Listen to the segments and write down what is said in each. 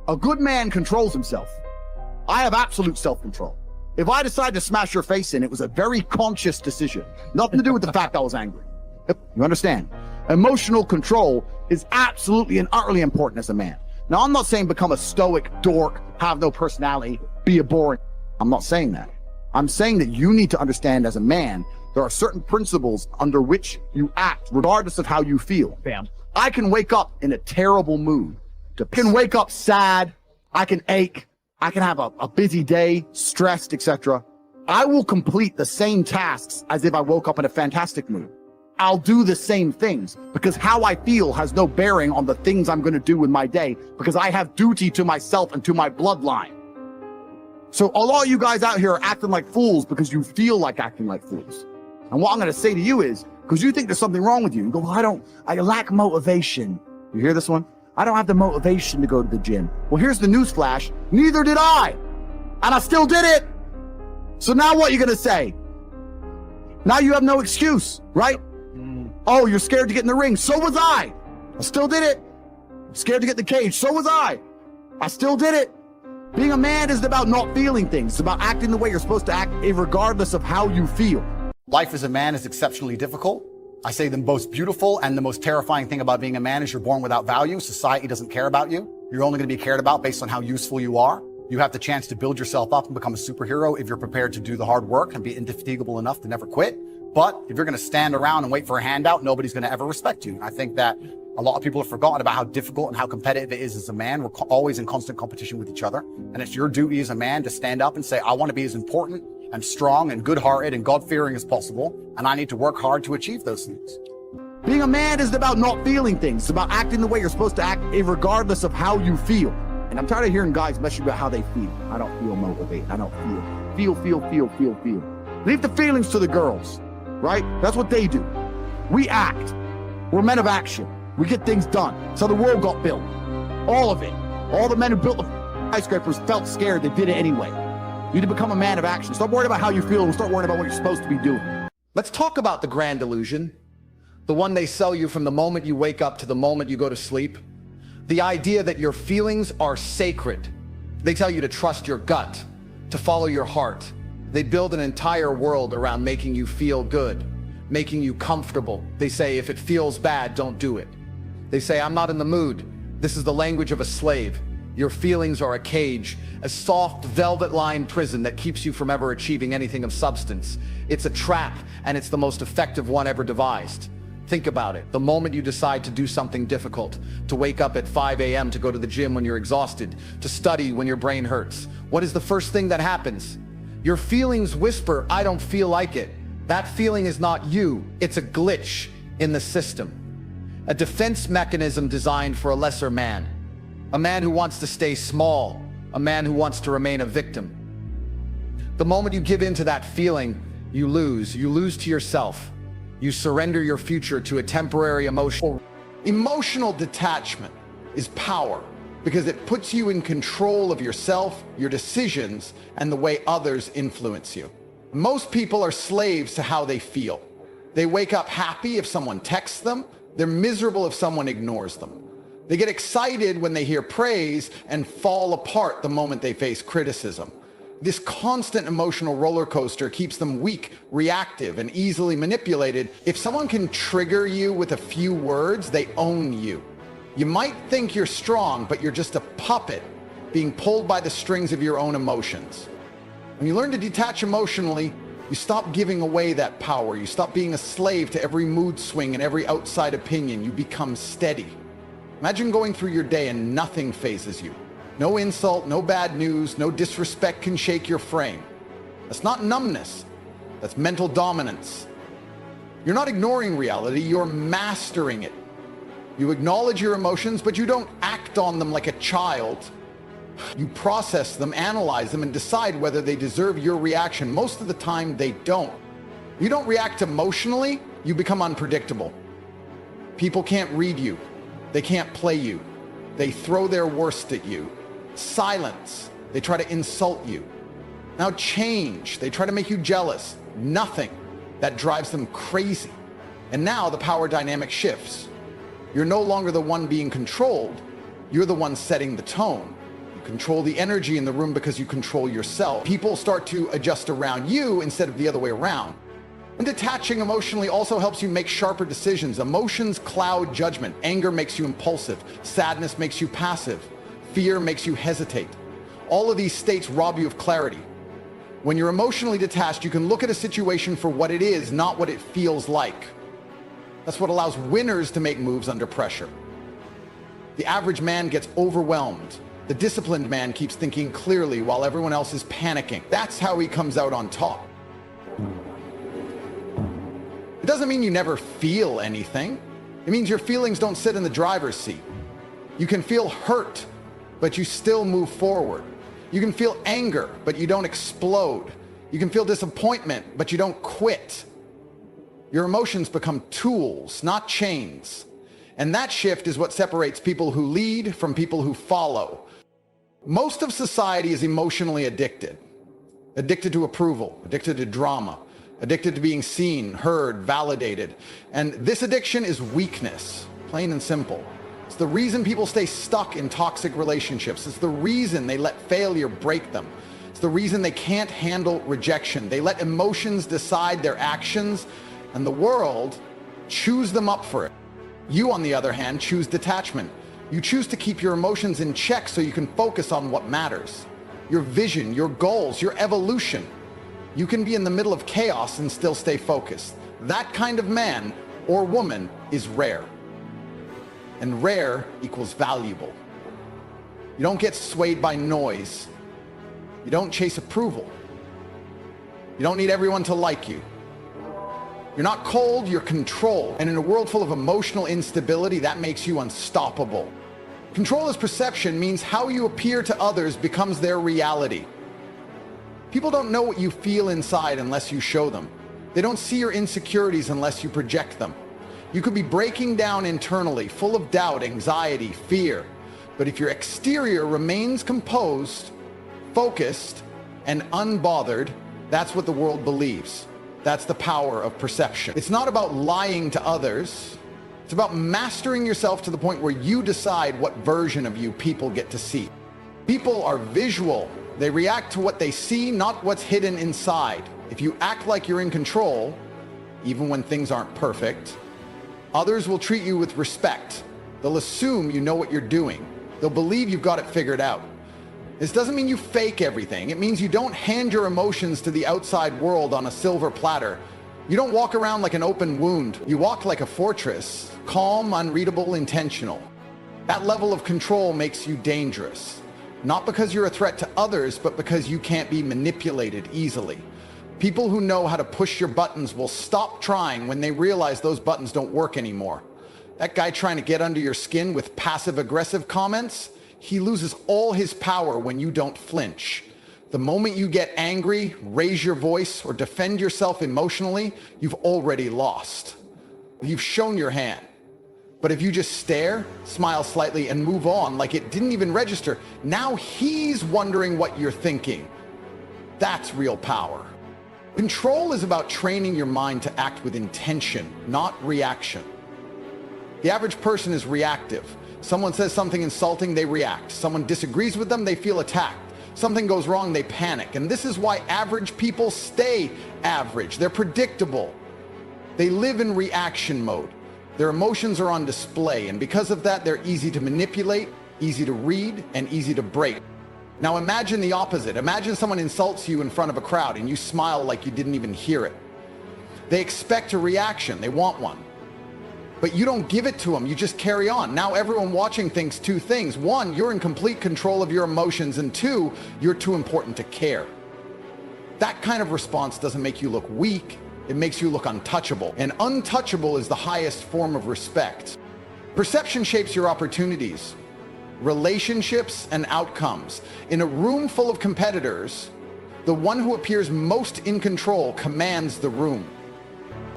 A good man controls himself. I have absolute self-control. If I decide to smash your face in, it was a very conscious decision. Nothing to do with the fact I was angry. You understand? Emotional control is absolutely and utterly important as a man. Now, I'm not saying become a stoic dork, have no personality, be a boring. I'm not saying that. I'm saying that you need to understand as a man, there are certain principles under which you act, regardless of how you feel. Bam. I can wake up in a terrible mood. I can wake up sad. I can ache. I can have a busy day, stressed, etc. I will complete the same tasks as if I woke up in a fantastic mood. I'll do the same things because how I feel has no bearing on the things I'm going to do with my day because I have duty to myself and to my bloodline. So a lot of you guys out here are acting like fools because you feel like acting like fools. And what I'm going to say to you is, because you think there's something wrong with you, you go, well, I lack motivation. You hear this one? I don't have the motivation to go to the gym. Well, here's the news flash. Neither did I. And I still did it. So now what are you going to say? Now you have no excuse, right? Oh, you're scared to get in the ring. So was I. I still did it. Scared to get in the cage. So was I. I still did it. Being a man isn't about not feeling things. It's about acting the way you're supposed to act, regardless of how you feel. Life as a man is exceptionally difficult. I say the most beautiful and the most terrifying thing about being a man is you're born without value. Society doesn't care about you. You're only going to be cared about based on how useful you are. You have the chance to build yourself up and become a superhero if you're prepared to do the hard work and be indefatigable enough to never quit. But if you're going to stand around and wait for a handout, nobody's going to ever respect you. I think that a lot of people have forgotten about how difficult and how competitive it is as a man. We're always in constant competition with each other. And it's your duty as a man to stand up and say, I want to be as important and strong and good-hearted and God-fearing as possible. And I need to work hard to achieve those things. Being a man isn't about not feeling things. It's about acting the way you're supposed to act, regardless of how you feel. And I'm tired of hearing guys message about how they feel. I don't feel motivated. I don't feel. Feel. Leave the feelings to the girls, right? That's what they do. We act. We're men of action. We get things done. So the world got built. All of it. All the men who built the skyscrapers felt scared. They did it anyway. You need to become a man of action. Stop worrying about how you feel and start worrying about what you're supposed to be doing. Let's talk about the grand illusion. The one they sell you from the moment you wake up to the moment you go to sleep. The idea that your feelings are sacred. They tell you to trust your gut, to follow your heart. They build an entire world around making you feel good, making you comfortable. They say, if it feels bad, don't do it. They say, I'm not in the mood. This is the language of a slave. Your feelings are a cage, a soft, velvet-lined prison that keeps you from ever achieving anything of substance. It's a trap, and it's the most effective one ever devised. Think about it. The moment you decide to do something difficult, to wake up at 5 a.m. to go to the gym when you're exhausted, to study when your brain hurts, what is the first thing that happens? Your feelings whisper, I don't feel like it. That feeling is not you. It's a glitch in the system. A defense mechanism designed for a lesser man. A man who wants to stay small. A man who wants to remain a victim. The moment you give in to that feeling, you lose. You lose to yourself. You surrender your future to a temporary emotion. Emotional detachment is power because it puts you in control of yourself, your decisions, and the way others influence you. Most people are slaves to how they feel. They wake up happy if someone texts them. They're miserable if someone ignores them. They get excited when they hear praise and fall apart the moment they face criticism. This constant emotional roller coaster keeps them weak, reactive, and easily manipulated. If someone can trigger you with a few words, they own you. You might think you're strong, but you're just a puppet being pulled by the strings of your own emotions. When you learn to detach emotionally, you stop giving away that power. You stop being a slave to every mood swing and every outside opinion. You become steady. Imagine going through your day and nothing phases you. No insult, no bad news, no disrespect can shake your frame. That's not numbness. That's mental dominance. You're not ignoring reality, you're mastering it. You acknowledge your emotions, but you don't act on them like a child. You process them, analyze them, and decide whether they deserve your reaction. Most of the time, they don't. You don't react emotionally, you become unpredictable. People can't read you. They can't play you. They throw their worst at you. Silence. They try to insult you. Now change. They try to make you jealous. Nothing. That drives them crazy. And now the power dynamic shifts. You're no longer the one being controlled. You're the one setting the tone. You control the energy in the room because you control yourself. People start to adjust around you instead of the other way around. And detaching emotionally also helps you make sharper decisions. Emotions cloud judgment. Anger makes you impulsive. Sadness makes you passive. Fear makes you hesitate. All of these states rob you of clarity. When you're emotionally detached, you can look at a situation for what it is, not what it feels like. That's what allows winners to make moves under pressure. The average man gets overwhelmed. The disciplined man keeps thinking clearly while everyone else is panicking. That's how he comes out on top. It doesn't mean you never feel anything. It means your feelings don't sit in the driver's seat. You can feel hurt, but you still move forward. You can feel anger, but you don't explode. You can feel disappointment, but you don't quit. Your emotions become tools, not chains. And that shift is what separates people who lead from people who follow. Most of society is emotionally addicted. Addicted to approval, addicted to drama, addicted to being seen, heard, validated. And this addiction is weakness, plain and simple. It's the reason people stay stuck in toxic relationships. It's the reason they let failure break them. It's the reason they can't handle rejection. They let emotions decide their actions, and the world chews them up for it. You, on the other hand, choose detachment. You choose to keep your emotions in check so you can focus on what matters. Your vision, your goals, your evolution. You can be in the middle of chaos and still stay focused. That kind of man or woman is rare. And rare equals valuable. You don't get swayed by noise. You don't chase approval. You don't need everyone to like you. You're not cold, you're controlled. And in a world full of emotional instability, that makes you unstoppable. Control as perception means how you appear to others becomes their reality. People don't know what you feel inside unless you show them. They don't see your insecurities unless you project them. You could be breaking down internally, full of doubt, anxiety, fear. But if your exterior remains composed, focused, and unbothered, that's what the world believes. That's the power of perception. It's not about lying to others. It's about mastering yourself to the point where you decide what version of you people get to see. People are visual. They react to what they see, not what's hidden inside. If you act like you're in control, even when things aren't perfect, others will treat you with respect. They'll assume you know what you're doing. They'll believe you've got it figured out. This doesn't mean you fake everything. It means you don't hand your emotions to the outside world on a silver platter. You don't walk around like an open wound. You walk like a fortress, calm, unreadable, intentional. That level of control makes you dangerous. Not because you're a threat to others, but because you can't be manipulated easily. People who know how to push your buttons will stop trying when they realize those buttons don't work anymore. That guy trying to get under your skin with passive-aggressive comments, he loses all his power when you don't flinch. The moment you get angry, raise your voice, or defend yourself emotionally, you've already lost. You've shown your hand. But if you just stare, smile slightly, and move on like it didn't even register, now he's wondering what you're thinking. That's real power. Control is about training your mind to act with intention, not reaction. The average person is reactive. Someone says something insulting, they react. Someone disagrees with them, they feel attacked. Something goes wrong, they panic. And this is why average people stay average. They're predictable. They live in reaction mode. Their emotions are on display, and because of that, they're easy to manipulate, easy to read, and easy to break. Now imagine the opposite. Imagine someone insults you in front of a crowd and you smile like you didn't even hear it. They expect a reaction. They want one. But you don't give it to them. You just carry on. Now everyone watching thinks two things. One, you're in complete control of your emotions, and two, you're too important to care. That kind of response doesn't make you look weak. It makes you look untouchable. And untouchable is the highest form of respect. Perception shapes your opportunities, relationships, and outcomes. In a room full of competitors, the one who appears most in control commands the room.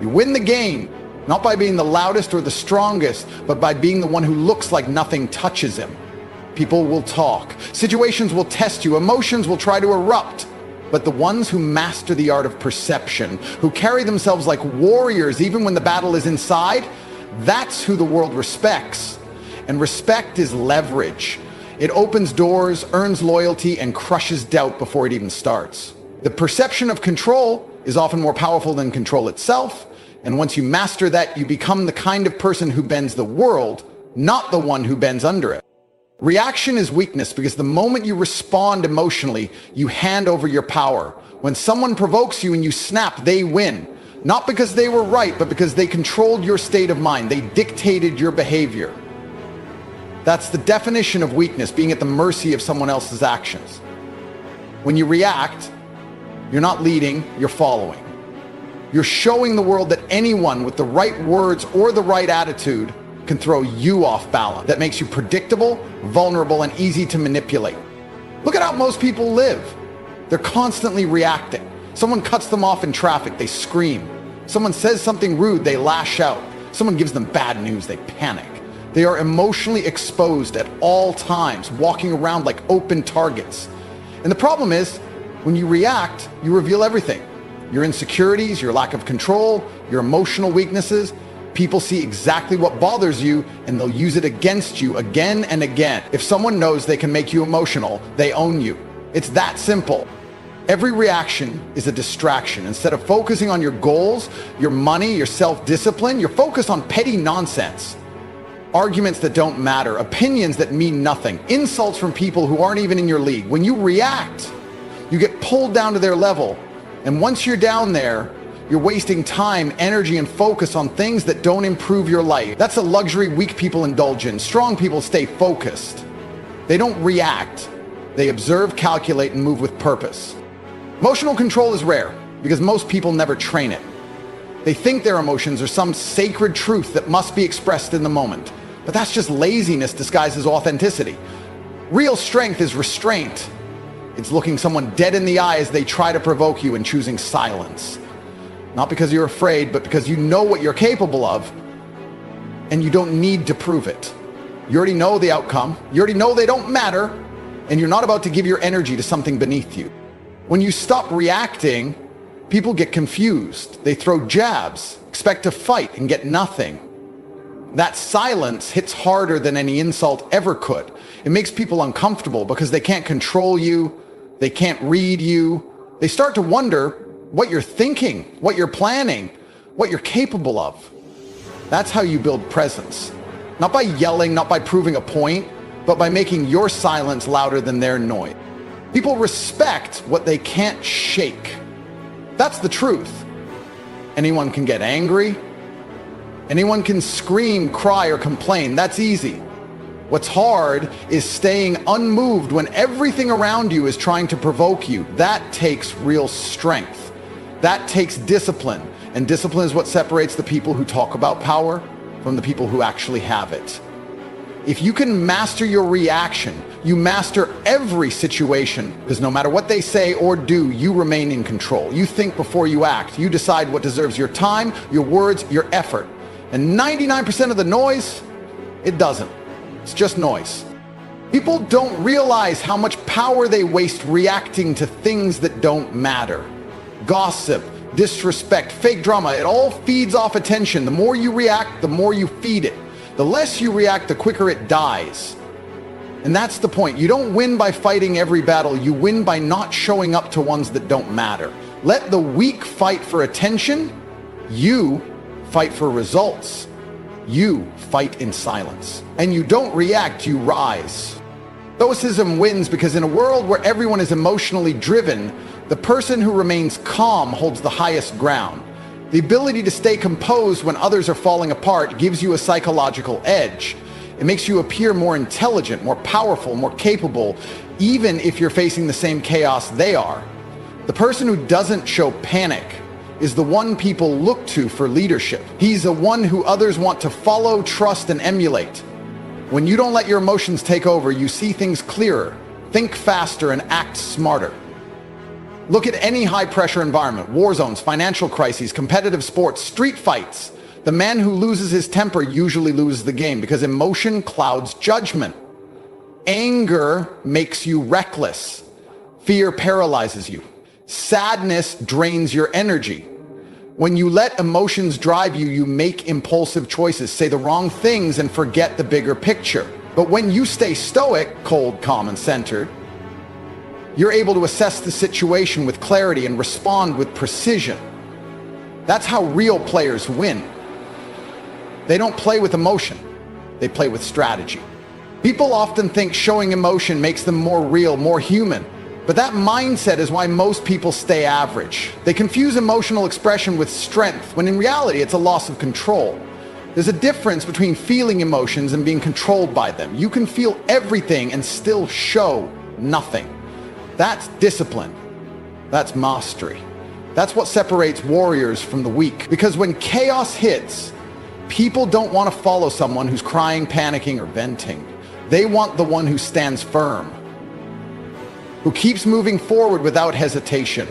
You win the game, not by being the loudest or the strongest, but by being the one who looks like nothing touches him. People will talk. Situations will test you. Emotions will try to erupt. But the ones who master the art of perception, who carry themselves like warriors even when the battle is inside, that's who the world respects. And respect is leverage. It opens doors, earns loyalty, and crushes doubt before it even starts. The perception of control is often more powerful than control itself, and once you master that, you become the kind of person who bends the world, not the one who bends under it. Reaction is weakness because the moment you respond emotionally, you hand over your power. When someone provokes you and you snap, they win. Not because they were right, but because they controlled your state of mind. They dictated your behavior. That's the definition of weakness, being at the mercy of someone else's actions. When you react, you're not leading, you're following. You're showing the world that anyone with the right words or the right attitude can throw you off balance. That makes you predictable, vulnerable, and easy to manipulate. Look at how most people live. They're constantly reacting. Someone cuts them off in traffic, they scream. Someone says something rude, they lash out. Someone gives them bad news, they panic. They are emotionally exposed at all times, walking around like open targets. And the problem is, when you react, you reveal everything. Your insecurities, your lack of control, your emotional weaknesses. People see exactly what bothers you and they'll use it against you again and again. If someone knows they can make you emotional, they own you. It's that simple. Every reaction is a distraction. Instead of focusing on your goals, your money, your self-discipline, you're focused on petty nonsense. Arguments that don't matter, opinions that mean nothing, insults from people who aren't even in your league. When you react, you get pulled down to their level. And once you're down there, you're wasting time, energy, and focus on things that don't improve your life. That's a luxury weak people indulge in. Strong people stay focused. They don't react. They observe, calculate, and move with purpose. Emotional control is rare because most people never train it. They think their emotions are some sacred truth that must be expressed in the moment. But that's just laziness disguised as authenticity. Real strength is restraint. It's looking someone dead in the eye as they try to provoke you and choosing silence. Not because you're afraid, but because you know what you're capable of, and you don't need to prove it. You already know the outcome. You already know they don't matter, and you're not about to give your energy to something beneath you. When you stop reacting, people get confused. They throw jabs, expect to fight, and get nothing. That silence hits harder than any insult ever could. It makes people uncomfortable because they can't control you. They can't read you. They start to wonder what you're thinking, what you're planning, what you're capable of. That's how you build presence. Not by yelling, not by proving a point, but by making your silence louder than their noise. People respect what they can't shake. That's the truth. Anyone can get angry. Anyone can scream, cry, or complain. That's easy. What's hard is staying unmoved when everything around you is trying to provoke you. That takes real strength. That takes discipline. And discipline is what separates the people who talk about power from the people who actually have it. If you can master your reaction, you master every situation, because no matter what they say or do, you remain in control. You think before you act. You decide what deserves your time, your words, your effort. And 99% of the noise, it doesn't. It's just noise. People don't realize how much power they waste reacting to things that don't matter. Gossip, disrespect, fake drama, it all feeds off attention. The more you react, the more you feed it. The less you react, the quicker it dies. And that's the point. You don't win by fighting every battle. You win by not showing up to ones that don't matter. Let the weak fight for attention. You fight for results. You fight in silence. And you don't react, you rise. Stoicism wins because in a world where everyone is emotionally driven, the person who remains calm holds the highest ground. The ability to stay composed when others are falling apart gives you a psychological edge. It makes you appear more intelligent, more powerful, more capable, even if you're facing the same chaos they are. The person who doesn't show panic is the one people look to for leadership. He's the one who others want to follow, trust, and emulate. When you don't let your emotions take over, you see things clearer, think faster, and act smarter. Look at any high-pressure environment, war zones, financial crises, competitive sports, street fights. The man who loses his temper usually loses the game because emotion clouds judgment. Anger makes you reckless. Fear paralyzes you. Sadness drains your energy. When you let emotions drive you, you make impulsive choices, say the wrong things, and forget the bigger picture. But when you stay stoic, cold, calm, and centered, you're able to assess the situation with clarity and respond with precision. That's how real players win. They don't play with emotion, they play with strategy. People often think showing emotion makes them more real, more human. But that mindset is why most people stay average. They confuse emotional expression with strength, when in reality it's a loss of control. There's a difference between feeling emotions and being controlled by them. You can feel everything and still show nothing. That's discipline. That's mastery. That's what separates warriors from the weak. Because when chaos hits, people don't want to follow someone who's crying, panicking, or venting. They want the one who stands firm, who keeps moving forward without hesitation.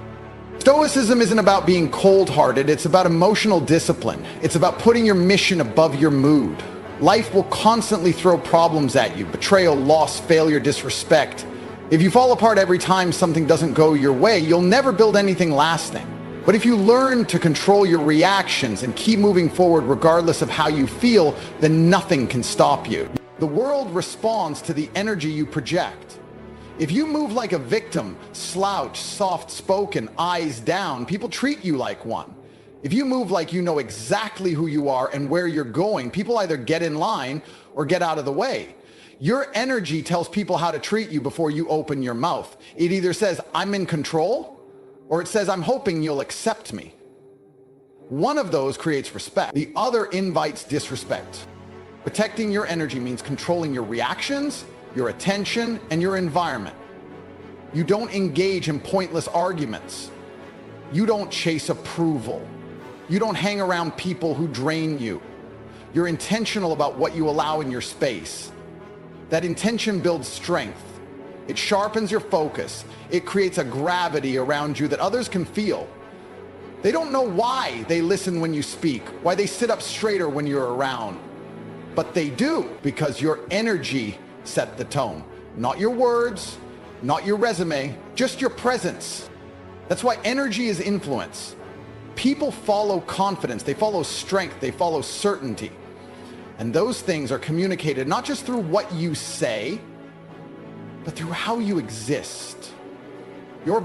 Stoicism isn't about being cold-hearted, it's about emotional discipline. It's about putting your mission above your mood. Life will constantly throw problems at you: betrayal, loss, failure, disrespect. If you fall apart every time something doesn't go your way, you'll never build anything lasting. But if you learn to control your reactions and keep moving forward regardless of how you feel, then nothing can stop you. The world responds to the energy you project. If you move like a victim, slouch, soft-spoken, eyes down, people treat you like one. If you move like you know exactly who you are and where you're going, people either get in line or get out of the way. Your energy tells people how to treat you before you open your mouth. It either says, "I'm in control," or it says, "I'm hoping you'll accept me." One of those creates respect. The other invites disrespect. Protecting your energy means controlling your reactions, your attention, and your environment. You don't engage in pointless arguments. You don't chase approval. You don't hang around people who drain you. You're intentional about what you allow in your space. That intention builds strength. It sharpens your focus. It creates a gravity around you that others can feel. They don't know why they listen when you speak, why they sit up straighter when you're around. But they do, because your energy set the tone. Not your words, not your resume, just your presence. That's why energy is influence. People follow confidence, they follow strength, they follow certainty. And those things are communicated not just through what you say, but through how you exist. Your